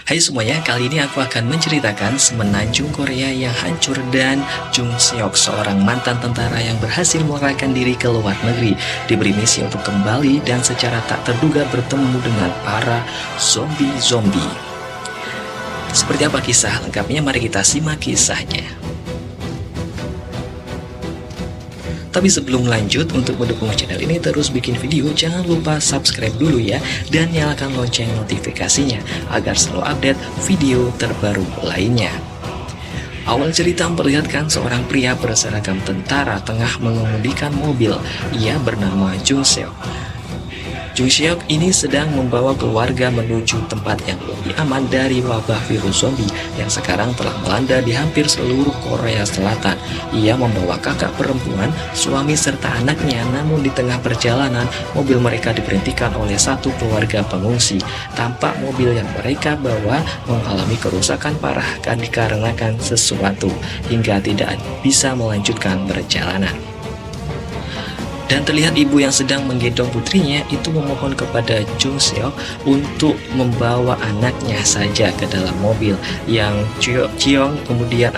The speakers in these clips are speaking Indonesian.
Hai semuanya, kali ini aku akan menceritakan semenanjung Korea yang hancur dan Jung Seok, seorang mantan tentara yang berhasil melarikan diri ke luar negeri, diberi misi untuk kembali dan secara tak terduga bertemu dengan para zombie-zombie. Seperti apa kisah lengkapnya? Mari kita simak kisahnya. Tapi sebelum lanjut, untuk mendukung channel ini terus bikin video, jangan lupa subscribe dulu ya, dan nyalakan lonceng notifikasinya agar selalu update video terbaru lainnya. Awal cerita memperlihatkan seorang pria berseragam tentara tengah mengemudikan mobil. Ia bernama Jung Seok. Jung Seok ini sedang membawa keluarga menuju tempat yang lebih aman dari wabah virus zombie yang sekarang telah melanda di hampir seluruh Korea Selatan. Ia membawa kakak perempuan, suami serta anaknya, namun di tengah perjalanan mobil mereka diberhentikan oleh satu keluarga pengungsi. Tampak mobil yang mereka bawa mengalami kerusakan parah dikarenakan sesuatu hingga tidak bisa melanjutkan perjalanan. Dan terlihat ibu yang sedang menggendong putrinya itu memohon kepada Jung Seok untuk membawa anaknya saja ke dalam mobil yang Jiong kemudian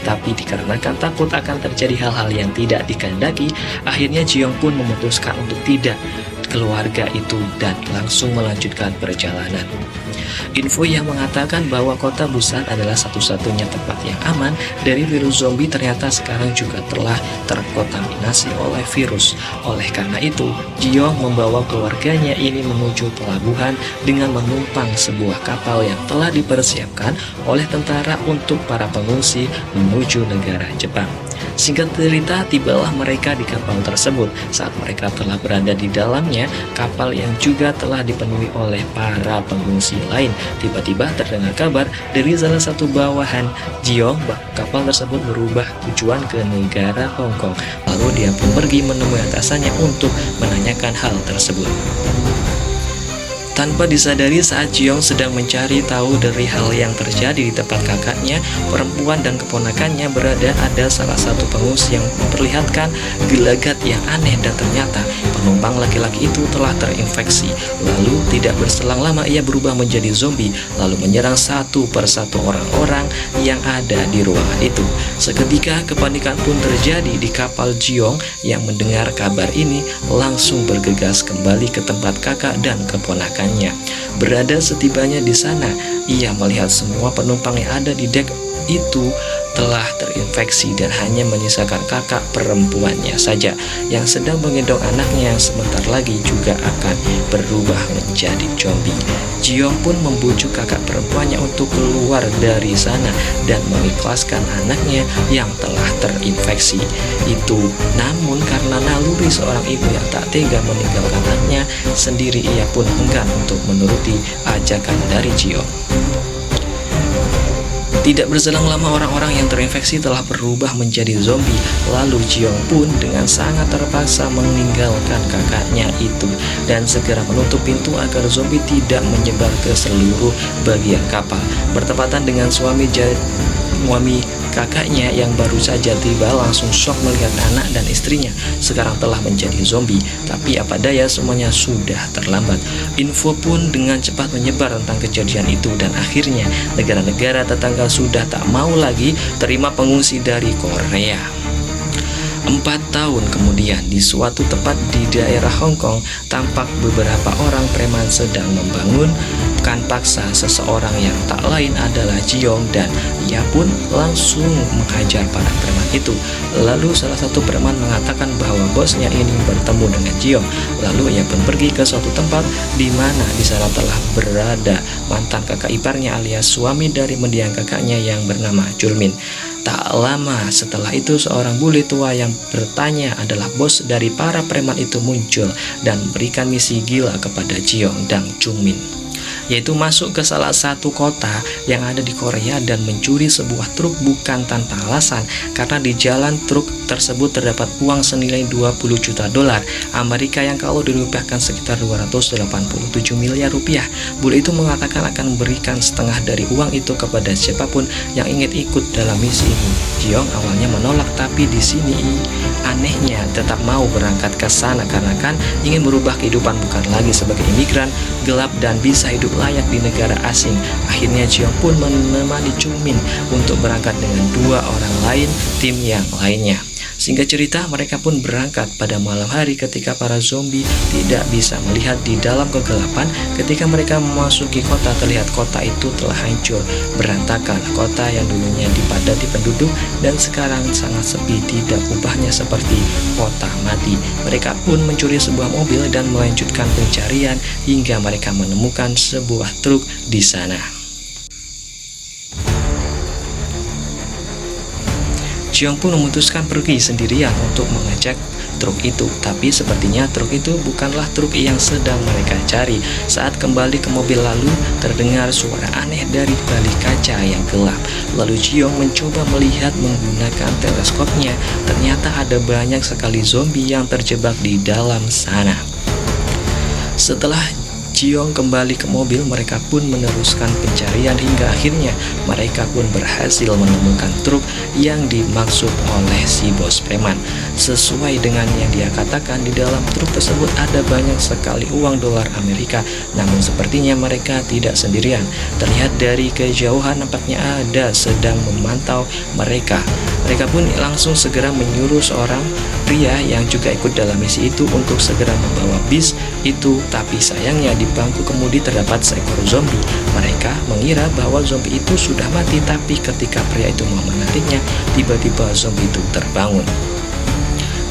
tapi dikarenakan takut akan terjadi hal-hal yang tidak dikehendaki, akhirnya Jiong pun memutuskan untuk tidak keluarga itu dan langsung melanjutkan perjalanan. Info yang mengatakan bahwa kota Busan adalah satu-satunya tempat yang aman dari virus zombie ternyata sekarang juga telah terkontaminasi oleh virus. Oleh karena itu, Jiong membawa keluarganya ini menuju pelabuhan dengan menumpang sebuah kapal yang telah dipersiapkan oleh tentara untuk para pengungsi menuju negara Jepang. Singkat cerita, tibalah mereka di kapal tersebut. Saat mereka telah berada di dalamnya, kapal yang juga telah dipenuhi oleh para pengungsi lain. Tiba-tiba terdengar kabar dari salah satu bawahan Jiong bahwa kapal tersebut berubah tujuan ke negara Hong Kong. Lalu dia pun pergi menemui atasannya untuk menanyakan hal tersebut. Tanpa disadari saat Jiong sedang mencari tahu dari hal yang terjadi di tempat kakaknya, perempuan dan keponakannya berada, ada salah satu pengungsi yang memperlihatkan gelagat yang aneh dan ternyata penumpang laki-laki itu telah terinfeksi. Lalu tidak berselang lama ia berubah menjadi zombie lalu menyerang satu persatu orang-orang yang ada di ruangan itu. Seketika kepanikan pun terjadi di kapal. Jiong yang mendengar kabar ini langsung bergegas kembali ke tempat kakak dan keponakan. Berada setibanya di sana, ia melihat semua penumpang yang ada di dek itu telah terinfeksi dan hanya menyisakan kakak perempuannya saja yang sedang menggendong anaknya yang sebentar lagi juga akan berubah menjadi zombie. Jiong pun membujuk kakak perempuannya untuk keluar dari sana dan mengikhlaskan anaknya yang telah terinfeksi itu. Namun karena naluri seorang ibu yang tak tega meninggalkan anaknya sendiri, ia pun enggan untuk menuruti ajakan dari Jiong. Tidak berselang lama orang-orang yang terinfeksi telah berubah menjadi zombie. Lalu Jiong pun dengan sangat terpaksa meninggalkan kakaknya itu dan segera menutup pintu agar zombie tidak menyebar ke seluruh bagian kapal. Bertepatan dengan suami kakaknya yang baru saja tiba langsung shock melihat anak dan istrinya sekarang telah menjadi zombie. Tapi apa daya, semuanya sudah terlambat. Info pun dengan cepat menyebar tentang kejadian itu dan akhirnya negara-negara tetangga sudah tak mau lagi terima pengungsi dari Korea. 4 tahun kemudian, di suatu tempat di daerah Hong Kong, tampak beberapa orang preman sedang membangunkan paksa seseorang yang tak lain adalah Jiong, dan ia pun langsung menghajar para preman itu. Lalu salah satu preman mengatakan bahwa bosnya ini bertemu dengan Jiong. Lalu ia pun pergi ke suatu tempat di mana di sana telah berada mantan kakak iparnya alias suami dari mendiang kakaknya yang bernama Julmin. Tak lama setelah itu seorang bule tua yang bertanya adalah bos dari para preman itu muncul dan memberikan misi gila kepada Jiong dan Jungmin, yaitu masuk ke salah satu kota yang ada di Korea dan mencuri sebuah truk bukan tanpa alasan karena di jalan truk tersebut terdapat uang senilai 20 juta dolar Amerika yang kalau dirupiahkan sekitar 287 miliar rupiah. Bule itu mengatakan akan memberikan setengah dari uang itu kepada siapapun yang ingin ikut dalam misi ini. Jiong awalnya menolak, tapi di sini anehnya tetap mau berangkat ke sana karena kan ingin merubah kehidupan bukan lagi sebagai imigran gelap dan bisa hidup layak di negara asing. Akhirnya Jiong pun menemani Chung Min untuk berangkat dengan 2 orang lain tim yang lainnya. Singkat cerita, mereka pun berangkat pada malam hari ketika para zombie tidak bisa melihat di dalam kegelapan. Ketika mereka memasuki kota, terlihat kota itu telah hancur berantakan. Kota yang dulunya dipadati penduduk dan sekarang sangat sepi, tidak ubahnya seperti kota mati. Mereka pun mencuri sebuah mobil dan melanjutkan pencarian hingga mereka menemukan sebuah truk di sana. Jiong pun memutuskan pergi sendirian untuk mengecek truk itu, tapi sepertinya truk itu bukanlah truk yang sedang mereka cari. Saat kembali ke mobil lalu terdengar suara aneh dari balik kaca yang gelap. Lalu Jiong mencoba melihat menggunakan teleskopnya. Ternyata ada banyak sekali zombie yang terjebak di dalam sana. Setelah Jiong kembali ke mobil, mereka pun meneruskan pencarian hingga akhirnya mereka pun berhasil menemukan truk yang dimaksud oleh si bos preman. Sesuai dengan yang dia katakan, di dalam truk tersebut ada banyak sekali uang dolar Amerika. Namun sepertinya mereka tidak sendirian. Terlihat dari kejauhan nampaknya ada sedang memantau mereka. Mereka pun langsung segera menyuruh seorang pria yang juga ikut dalam misi itu untuk segera membawa bis itu, tapi sayangnya di bangku kemudi terdapat seekor zombie. Mereka mengira bahwa zombie itu sudah mati, tapi ketika pria itu mau menariknya, tiba-tiba zombie itu terbangun.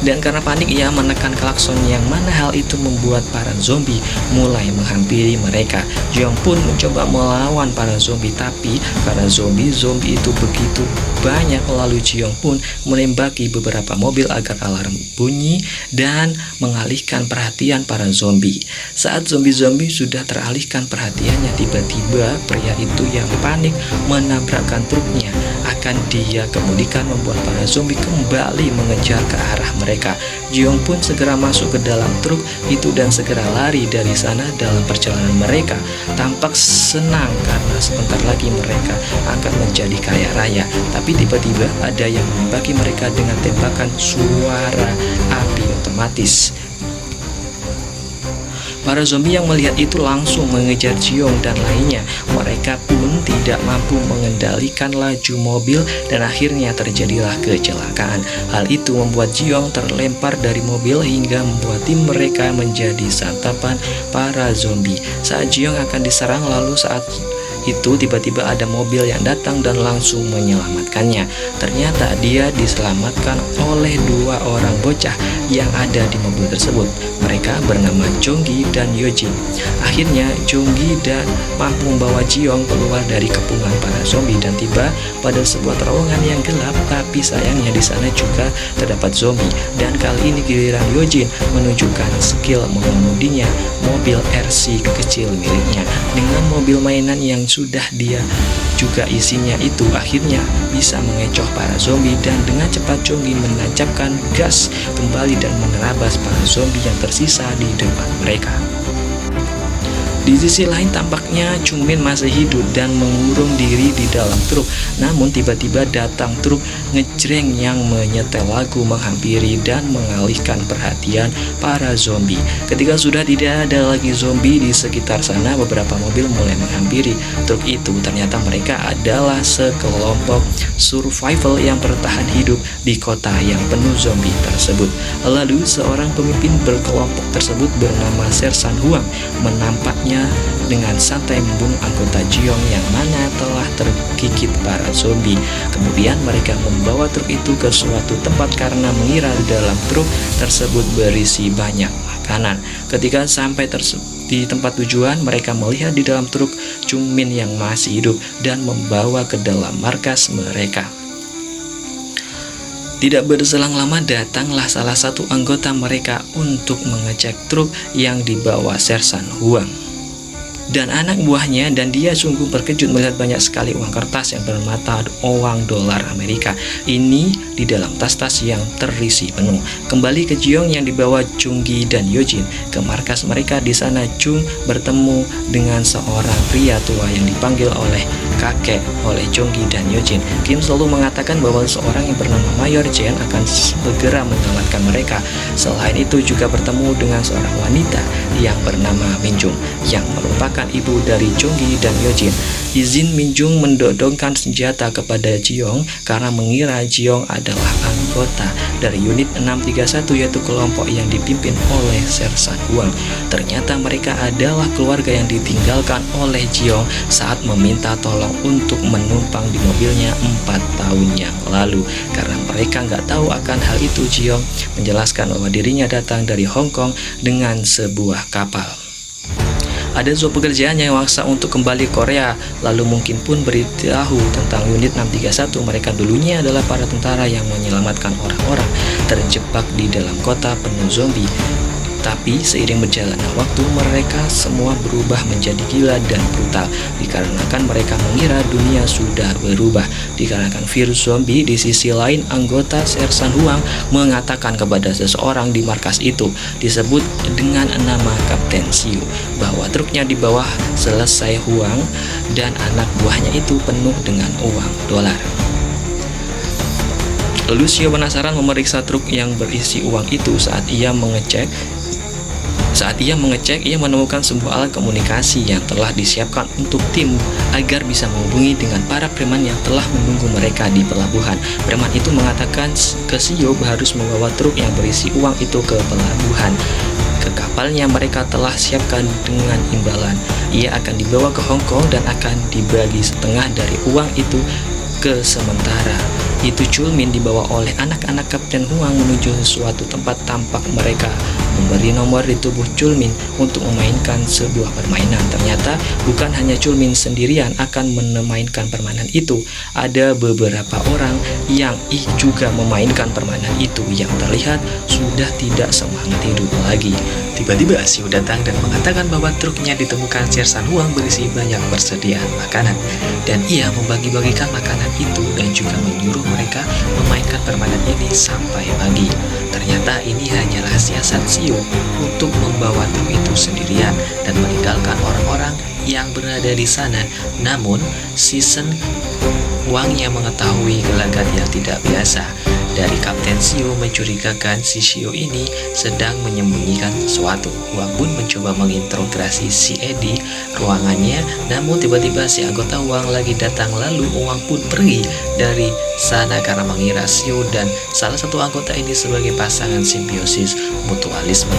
Dan karena panik ia menekan klakson, yang mana hal itu membuat para zombie mulai menghampiri mereka. Jiong pun mencoba melawan para zombie, tapi karena zombie itu begitu banyak, lalu Jiong pun menembaki beberapa mobil agar alarm bunyi dan mengalihkan perhatian para zombie. Saat zombie sudah teralihkan perhatiannya, tiba-tiba pria itu yang panik menabrakkan truknya. Akan dia kemudikan membuat para zombie kembali mengejar ke arah mereka. Jiong pun segera masuk ke dalam truk itu dan segera lari dari sana. Dalam perjalanan mereka tampak senang karena sebentar lagi mereka akan menjadi kaya raya. Tapi tiba-tiba ada yang menembaki mereka dengan tembakan suara api otomatis. Para zombie yang melihat itu langsung mengejar Jiong dan lainnya. Mereka pun tidak mampu mengendalikan laju mobil dan akhirnya terjadilah kecelakaan. Hal itu membuat Jiong terlempar dari mobil hingga membuat tim mereka menjadi santapan para zombie. Saat Jiong akan diserang, lalu saat itu tiba-tiba ada mobil yang datang dan langsung menyelamatkannya. Ternyata dia diselamatkan oleh 2 orang bocah yang ada di mobil tersebut. Mereka bernama Jonggi dan Yojin. Akhirnya Jonggi dan mampu membawa Jiong keluar dari kepungan para zombie dan tiba pada sebuah terowongan yang gelap, tapi sayangnya di sana juga terdapat zombie. Dan kali ini giliran Yojin menunjukkan skill mengemudinya mobil RC kecil miliknya. Dengan mobil mainan yang sudah dia juga isinya itu, akhirnya bisa mengecoh para zombie dan dengan cepat Jonggi menancapkan gas kembali dan menerabas para zombie yang tersisa di depan mereka. Di sisi lain tampaknya Chung Min masih hidup dan mengurung diri di dalam truk. Namun tiba-tiba datang truk ngejreng yang menyetel lagu menghampiri dan mengalihkan perhatian para zombie. Ketika sudah tidak ada lagi zombie di sekitar sana, beberapa mobil mulai menghampiri truk itu. Ternyata mereka adalah sekelompok survival yang bertahan hidup di kota yang penuh zombie tersebut. Lalu seorang pemimpin berkelompok tersebut bernama Sersan Huang menampaknya dengan santai membunuh anggota Jiong yang mana telah tergigit para zombie. Kemudian mereka membawa truk itu ke suatu tempat karena mengira di dalam truk tersebut berisi banyak makanan. Ketika sampai di tempat tujuan, mereka melihat di dalam truk Chung Min yang masih hidup dan membawa ke dalam markas mereka. Tidak berselang lama datanglah salah satu anggota mereka untuk mengecek truk yang dibawa Sersan Huang dan anak buahnya, dan dia sungguh terkejut melihat banyak sekali uang kertas yang bermata uang dolar Amerika ini di dalam tas-tas yang terisi penuh. Kembali ke Jiong yang dibawa Jonggi dan Yojin ke markas mereka. Di sana Chung bertemu dengan seorang pria tua yang dipanggil oleh kakek oleh Jonggi dan Yojin. Kim selalu mengatakan bahwa seorang yang bernama Mayor Jen akan segera menyelamatkan mereka. Selain itu juga bertemu dengan seorang wanita yang bernama Minjung yang merupakan ibu dari Jonggi dan Yojin. Izin Minjung mendodongkan senjata kepada Jiong karena mengira Jiong adalah anggota dari unit 631, yaitu kelompok yang dipimpin oleh Sersan Huang. Ternyata mereka adalah keluarga yang ditinggalkan oleh Jiong saat meminta tolong untuk menumpang di mobilnya 4 tahun yang lalu. Karena mereka nggak tahu akan hal itu, Jiong menjelaskan bahwa dirinya datang dari Hong Kong dengan sebuah kapal. Ada suatu pekerjaan yang maksa untuk kembali ke Korea, lalu mungkin pun beritahu tentang unit 631. Mereka dulunya adalah para tentara yang menyelamatkan orang-orang terjebak di dalam kota penuh zombie. Tapi seiring berjalannya waktu, mereka semua berubah menjadi gila dan brutal dikarenakan mereka mengira dunia sudah berubah. Dikarenakan virus zombie, di sisi lain anggota Sersan Huang mengatakan kepada seseorang di markas itu, disebut dengan nama Kapten Siu, bahwa truknya di bawah selesai Huang dan anak buahnya itu penuh dengan uang dolar. Lalu Siu penasaran memeriksa truk yang berisi uang itu. Saat ia mengecek, ia menemukan sebuah alat komunikasi yang telah disiapkan untuk tim agar bisa menghubungi dengan para preman yang telah menunggu mereka di pelabuhan. Preman itu mengatakan ke Sio harus membawa truk yang berisi uang itu ke pelabuhan. Ke kapalnya mereka telah siapkan dengan imbalan. Ia akan dibawa ke Hong Kong dan akan dibagi setengah dari uang itu ke sementara. Itu Chulmin dibawa oleh anak-anak Kapten Huang menuju suatu tempat. Tampak mereka memberi nomor di tubuh Chulmin untuk memainkan sebuah permainan. Ternyata bukan hanya Chulmin sendirian akan memainkan permainan itu. Ada beberapa orang yang juga memainkan permainan itu yang terlihat sudah tidak semangat hidup lagi. Tiba-tiba Siu datang dan mengatakan bahwa truknya ditemukan Sersan Huang berisi banyak persediaan makanan, dan ia membagi-bagikan makanan itu dan juga menyuruh mereka memainkan permainan ini sampai pagi. Ternyata ini hanyalah siasat Siu untuk membawa truk itu sendirian dan meninggalkan orang-orang yang berada di sana. Namun Season Huang yang mengetahui gelagat yang tidak biasa dari Kapten Siu mencurigakan si Siu ini sedang menyembunyikan sesuatu. Huang pun mencoba menginterogasi si Eddie ruangannya, namun tiba-tiba si anggota Huang lagi datang. Lalu Huang pun pergi dari sana karena mengira Siu dan salah satu anggota ini sebagai pasangan simbiosis mutualisme.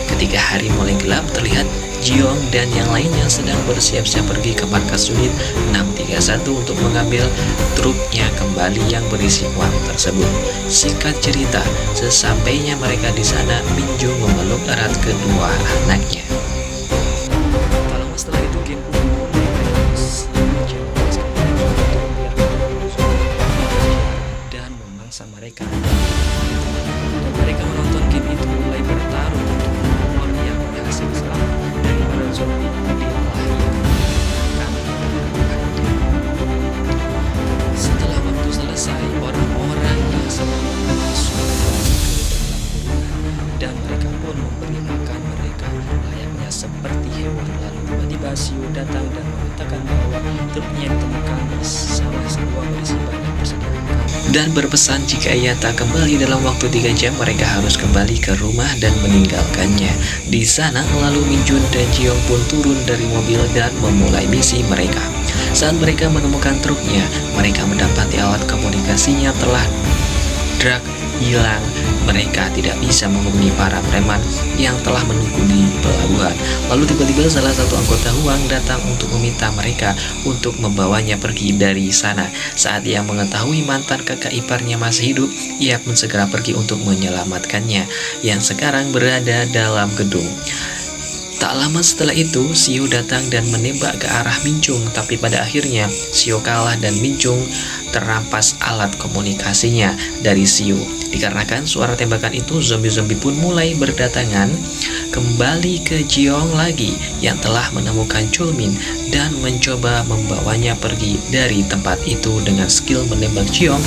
Ketika hari mulai gelap, terlihat Jiong dan yang lainnya sedang bersiap-siap pergi ke markas unit 631 untuk mengambil truknya kembali yang berisi uang tersebut. Singkat cerita, sesampainya mereka di sana, Minjung memeluk erat kedua anaknya. Tak lama setelah itu, Kim pun dan memangsa mereka. Mereka menonton game itu mulai bertarung untuk nomor yang berhasil selamat dari para zombie. Setelah waktu selesai, orang-orang yang sedang masuk ke dalam kurungan dan mereka pun memberi makan mereka layaknya seperti hewan. Lalu tiba-tiba Siu datang dan mengatakan bahwa truknya ditemukan bersama sebuah berisi banyak persediaan makanan dan berpesan jika ia tak kembali dalam waktu 3 jam mereka harus kembali ke rumah dan meninggalkannya. Di sana lalu Minjun dan Jiong pun turun dari mobil dan memulai misi mereka. Saat mereka menemukan truknya, mereka mendapati alat komunikasinya telah hilang. Mereka tidak bisa menghubungi para preman yang telah menunggu di pelabuhan. Lalu tiba-tiba salah satu anggota Huang datang untuk meminta mereka untuk membawanya pergi dari sana. Saat ia mengetahui mantan kakak iparnya masih hidup, ia pun segera pergi untuk menyelamatkannya yang sekarang berada dalam gedung. Tak lama setelah itu, Siu datang dan menembak ke arah Minjung, tapi pada akhirnya Siu kalah dan Minjung terampas alat komunikasinya dari Siu. Dikarenakan suara tembakan itu, zombie-zombie pun mulai berdatangan kembali ke Jiong lagi yang telah menemukan Chulmin dan mencoba membawanya pergi dari tempat itu. Dengan skill menembak Jiong,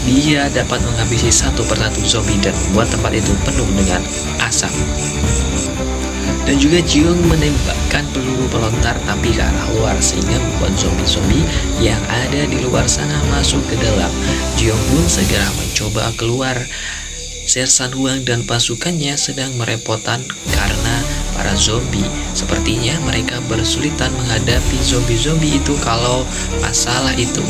dia dapat menghabisi satu persatu zombie dan membuat tempat itu penuh dengan asap. Dan juga Jiong menembakkan peluru pelontar tapi ke arah luar sehingga membuat zombie-zombie yang ada di luar sana masuk ke dalam. Jiong pun segera mencoba keluar. Sersan Huang dan pasukannya sedang merepotkan karena para zombie. Sepertinya mereka bersulitan menghadapi zombie-zombie itu. Kalau masalah itu,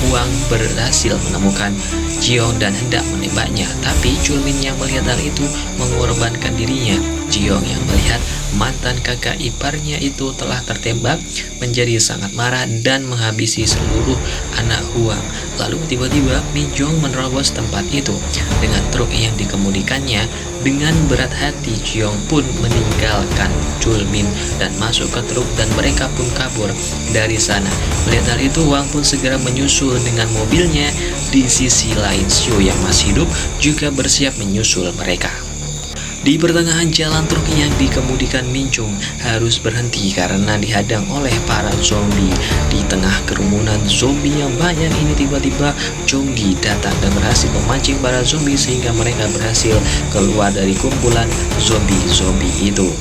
Huang berhasil menemukan Jiong dan hendak menembaknya, tapi Julmin yang melihat hal itu mengorbankan dirinya. Jiong yang melihat mantan kakak iparnya itu telah tertembak menjadi sangat marah dan menghabisi seluruh anak Huang. Lalu tiba-tiba Minjong menerobos tempat itu dengan truk yang dikemudikannya. Dengan berat hati Jiong pun meninggalkan Julmin dan masuk ke truk dan mereka pun kabur dari sana. Melihat hal itu, Huang pun segera menyusul dengan mobilnya. Di sisi lain, Xiu yang masih hidup juga bersiap menyusul mereka. Di pertengahan jalan, truk yang dikemudikan Minjong harus berhenti karena dihadang oleh para zombie. Di tengah kerumunan zombie yang banyak ini, tiba-tiba Jonggi datang dan berhasil memancing para zombie sehingga mereka berhasil keluar dari kumpulan zombie-zombie itu.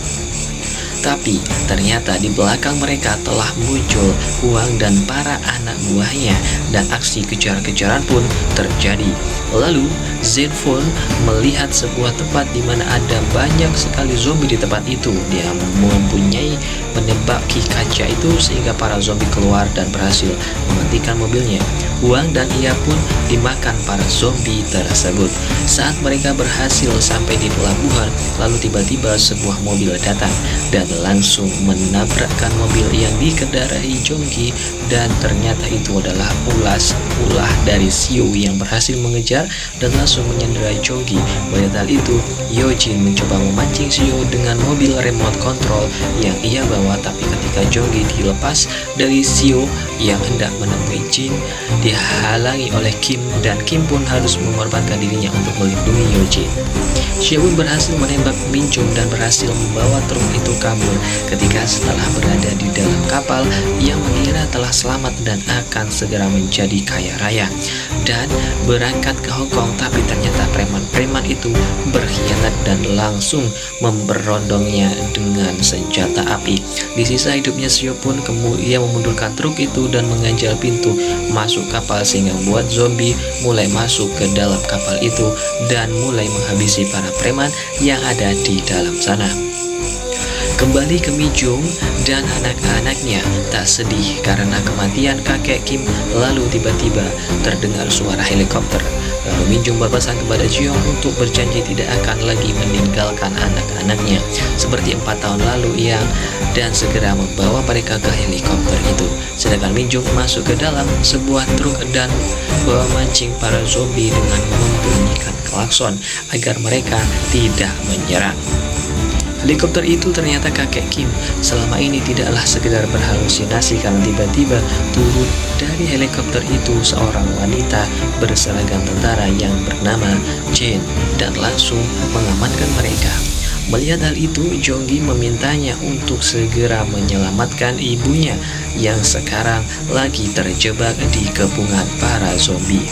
Tapi ternyata di belakang mereka telah muncul Huang dan para anak buahnya dan aksi kejar-kejaran pun terjadi. Lalu Zenfone melihat sebuah tempat di mana ada banyak sekali zombie di tempat itu. Dia mempunyai menembaki kaca itu sehingga para zombie keluar dan berhasil menghentikan mobilnya. Huang dan ia pun dimakan para zombie tersebut. Saat mereka berhasil sampai di pelabuhan, lalu tiba-tiba sebuah mobil datang dan langsung menabrakkan mobil yang dikendarai Jonggi, dan ternyata itu adalah ulah dari Xiu yang berhasil mengejar dan langsung menyenderai Jonggi. Melihat hal itu, Yojin mencoba memancing Xiu dengan mobil remote control yang ia bawa, tapi ketika Jonggi dilepas dari Xiu yang hendak menemui Jin, dihalangi oleh Kim dan Kim pun harus mengorbankan dirinya untuk melindungi Yojin. Xiu pun berhasil menembak Minjong dan berhasil membawa truk itu kabur. Ketika setelah berada di dalam kapal, ia mengira telah selamat dan akan segera menjadi kaya raya dan berangkat ke Hong Kong, tapi ternyata preman-preman itu berkhianat dan langsung memberondongnya dengan senjata api. Di sisa hidupnya, Xiu pun kemudian memundurkan truk itu dan mengganjal pintu masuk kapal sehingga membuat zombie mulai masuk ke dalam kapal itu dan mulai menghabisi para preman yang ada di dalam sana. Kembali ke Minjong dan anak-anaknya tak sedih karena kematian kakek Kim. Lalu tiba-tiba terdengar suara helikopter. Lalu Minjong berpesan kepada Jiong untuk berjanji tidak akan lagi meninggalkan anak-anaknya seperti 4 tahun lalu dan segera membawa mereka ke helikopter itu. Sedangkan Minjong masuk ke dalam sebuah truk dan memancing para zombie dengan membunyikan klakson agar mereka tidak menyerang. Helikopter itu ternyata kakek Kim selama ini tidaklah sekedar berhalusinasi karena tiba-tiba turun dari helikopter itu seorang wanita berseragam tentara yang bernama Jane dan langsung mengamankan mereka. Melihat hal itu, Jonggi memintanya untuk segera menyelamatkan ibunya yang sekarang lagi terjebak di kepungan para zombie.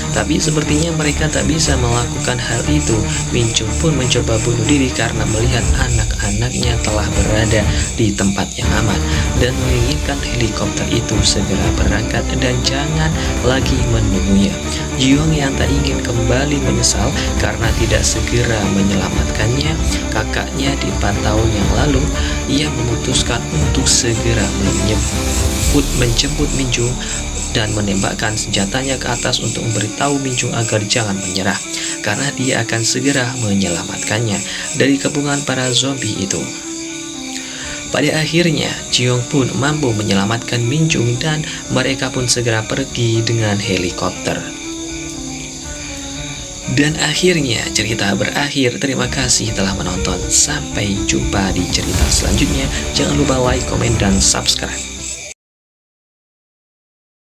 Tapi sepertinya mereka tak bisa melakukan hal itu. Minjong pun mencoba bunuh diri karena melihat anak-anaknya telah berada di tempat yang aman dan menginginkan helikopter itu segera berangkat dan jangan lagi menunggunya. Jiong yang tak ingin kembali menyesal karena tidak segera menyelamatkannya kakaknya di 4 tahun yang lalu, ia memutuskan untuk segera menjemput Minjong dan menembakkan senjatanya ke atas untuk memberitahu Minjong agar jangan menyerah karena dia akan segera menyelamatkannya dari kepungan para zombie itu. Pada akhirnya, Jiong pun mampu menyelamatkan Minjong dan mereka pun segera pergi dengan helikopter. Dan akhirnya cerita berakhir. Terima kasih telah menonton. Sampai jumpa di cerita selanjutnya. Jangan lupa like, komen, dan subscribe.